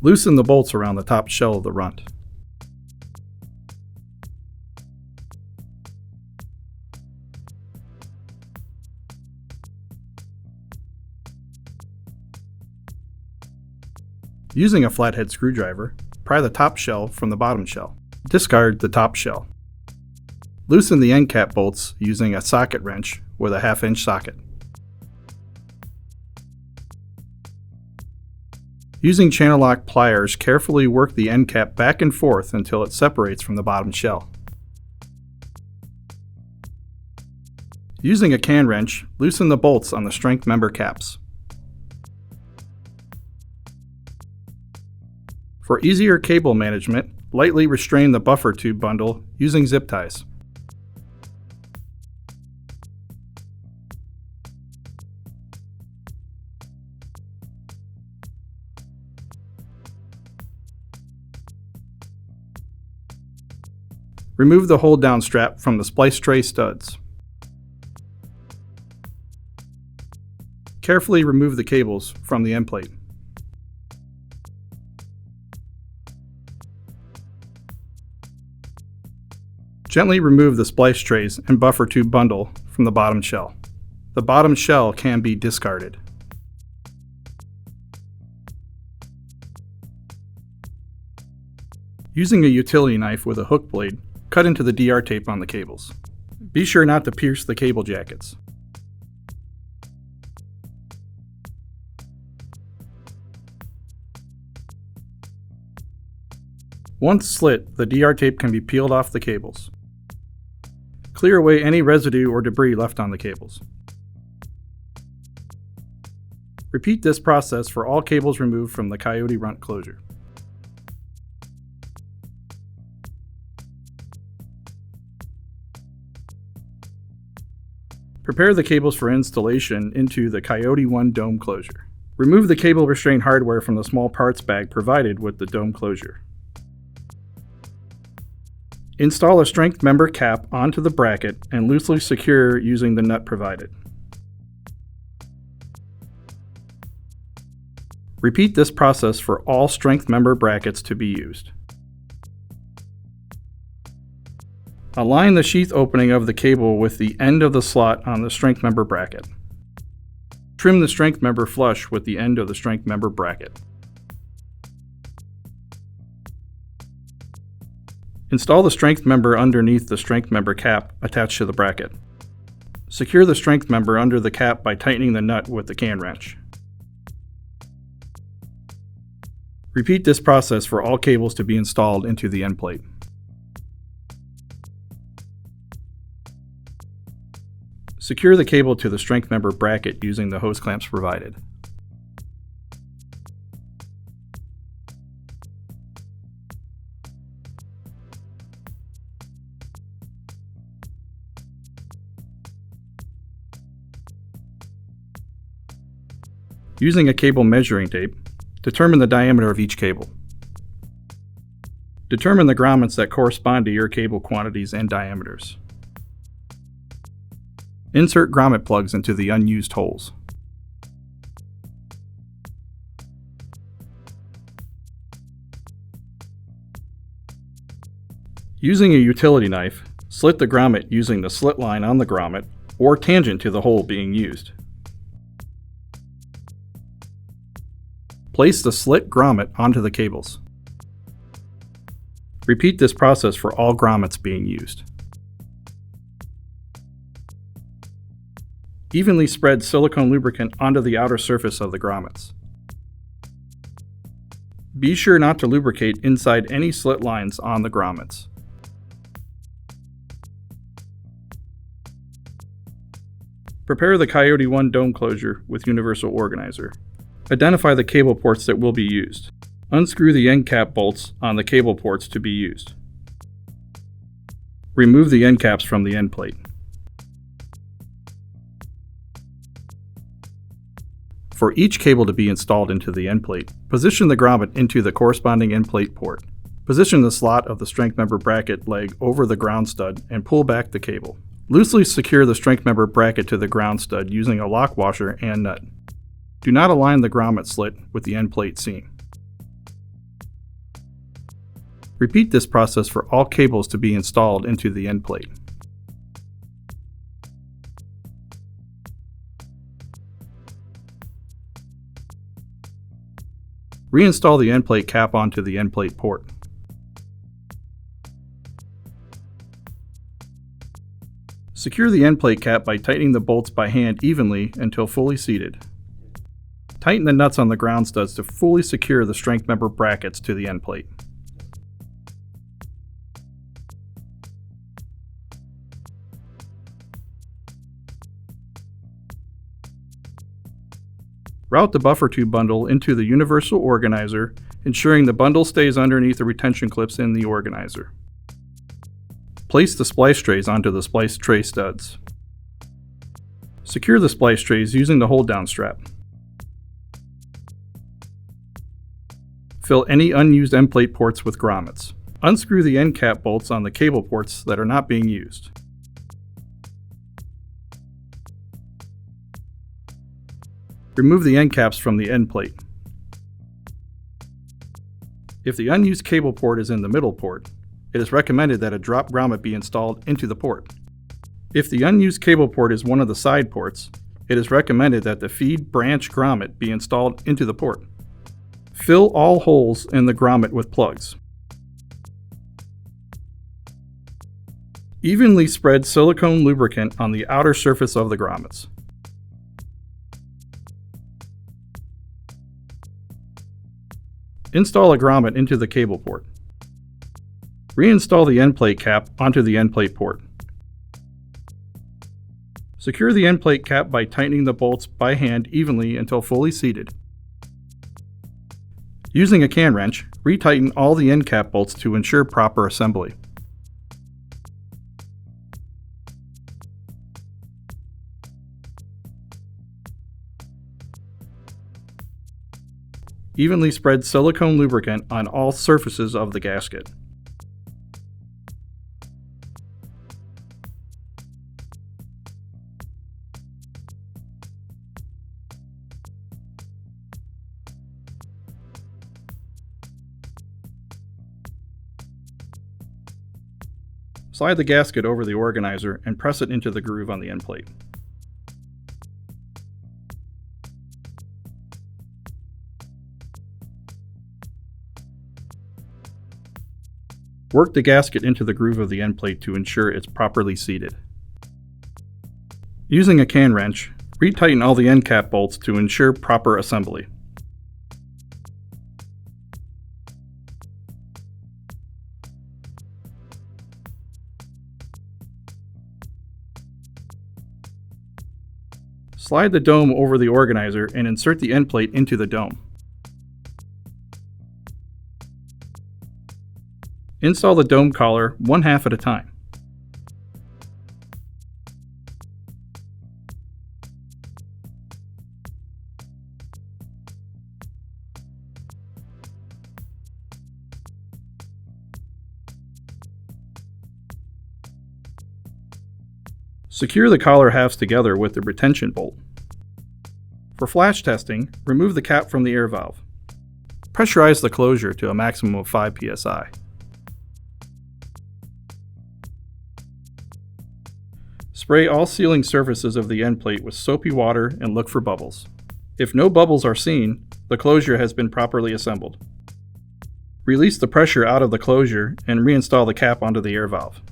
Loosen the bolts around the top shell of the runt. Using a flathead screwdriver, pry the top shell from the bottom shell. Discard the top shell. Loosen the end cap bolts using a socket wrench with a 1/2 inch socket. Using channel lock pliers, carefully work the end cap back and forth until it separates from the bottom shell. Using a can wrench, loosen the bolts on the strength member caps. For easier cable management, lightly restrain the buffer tube bundle using zip ties. Remove the hold-down strap from the splice tray studs. Carefully remove the cables from the end plate. Gently remove the splice trays and buffer tube bundle from the bottom shell. The bottom shell can be discarded. Using a utility knife with a hook blade, cut into the DR tape on the cables. Be sure not to pierce the cable jackets. Once slit, the DR tape can be peeled off the cables. Clear away any residue or debris left on the cables. Repeat this process for all cables removed from the COYOTE RUNT closure. Prepare the cables for installation into the COYOTE 1 dome closure. Remove the cable restraint hardware from the small parts bag provided with the dome closure. Install a strength member cap onto the bracket and loosely secure using the nut provided. Repeat this process for all strength member brackets to be used. Align the sheath opening of the cable with the end of the slot on the strength member bracket. Trim the strength member flush with the end of the strength member bracket. Install the strength member underneath the strength member cap attached to the bracket. Secure the strength member under the cap by tightening the nut with the can wrench. Repeat this process for all cables to be installed into the end plate. Secure the cable to the strength member bracket using the hose clamps provided. Using a cable measuring tape, determine the diameter of each cable. Determine the grommets that correspond to your cable quantities and diameters. Insert grommet plugs into the unused holes. Using a utility knife, slit the grommet using the slit line on the grommet or tangent to the hole being used. Place the slit grommet onto the cables. Repeat this process for all grommets being used. Evenly spread silicone lubricant onto the outer surface of the grommets. Be sure not to lubricate inside any slit lines on the grommets. Prepare the COYOTE 1 dome closure with universal organizer. Identify the cable ports that will be used. Unscrew the end cap bolts on the cable ports to be used. Remove the end caps from the end plate. For each cable to be installed into the end plate, position the grommet into the corresponding end plate port. Position the slot of the strength member bracket leg over the ground stud and pull back the cable. Loosely secure the strength member bracket to the ground stud using a lock washer and nut. Do not align the grommet slit with the end plate seam. Repeat this process for all cables to be installed into the end plate. Reinstall the end plate cap onto the end plate port. Secure the end plate cap by tightening the bolts by hand evenly until fully seated. Tighten the nuts on the ground studs to fully secure the strength member brackets to the end plate. Route the buffer tube bundle into the universal organizer, ensuring the bundle stays underneath the retention clips in the organizer. Place the splice trays onto the splice tray studs. Secure the splice trays using the hold-down strap. Fill any unused end plate ports with grommets. Unscrew the end cap bolts on the cable ports that are not being used. Remove the end caps from the end plate. If the unused cable port is in the middle port, it is recommended that a drop grommet be installed into the port. If the unused cable port is one of the side ports, it is recommended that the feed branch grommet be installed into the port. Fill all holes in the grommet with plugs. Evenly spread silicone lubricant on the outer surface of the grommets. Install a grommet into the cable port. Reinstall the end plate cap onto the end plate port. Secure the end plate cap by tightening the bolts by hand evenly until fully seated. Using a can wrench, retighten all the end cap bolts to ensure proper assembly. Evenly spread silicone lubricant on all surfaces of the gasket. Slide the gasket over the organizer and press it into the groove on the end plate. Work the gasket into the groove of the end plate to ensure it's properly seated. Using a can wrench, retighten all the end cap bolts to ensure proper assembly. Slide the dome over the organizer and insert the end plate into the dome. Install the dome collar one half at a time. Secure the collar halves together with the retention bolt. For flash testing, remove the cap from the air valve. Pressurize the closure to a maximum of 5 psi. Spray all sealing surfaces of the end plate with soapy water and look for bubbles. If no bubbles are seen, the closure has been properly assembled. Release the pressure out of the closure and reinstall the cap onto the air valve.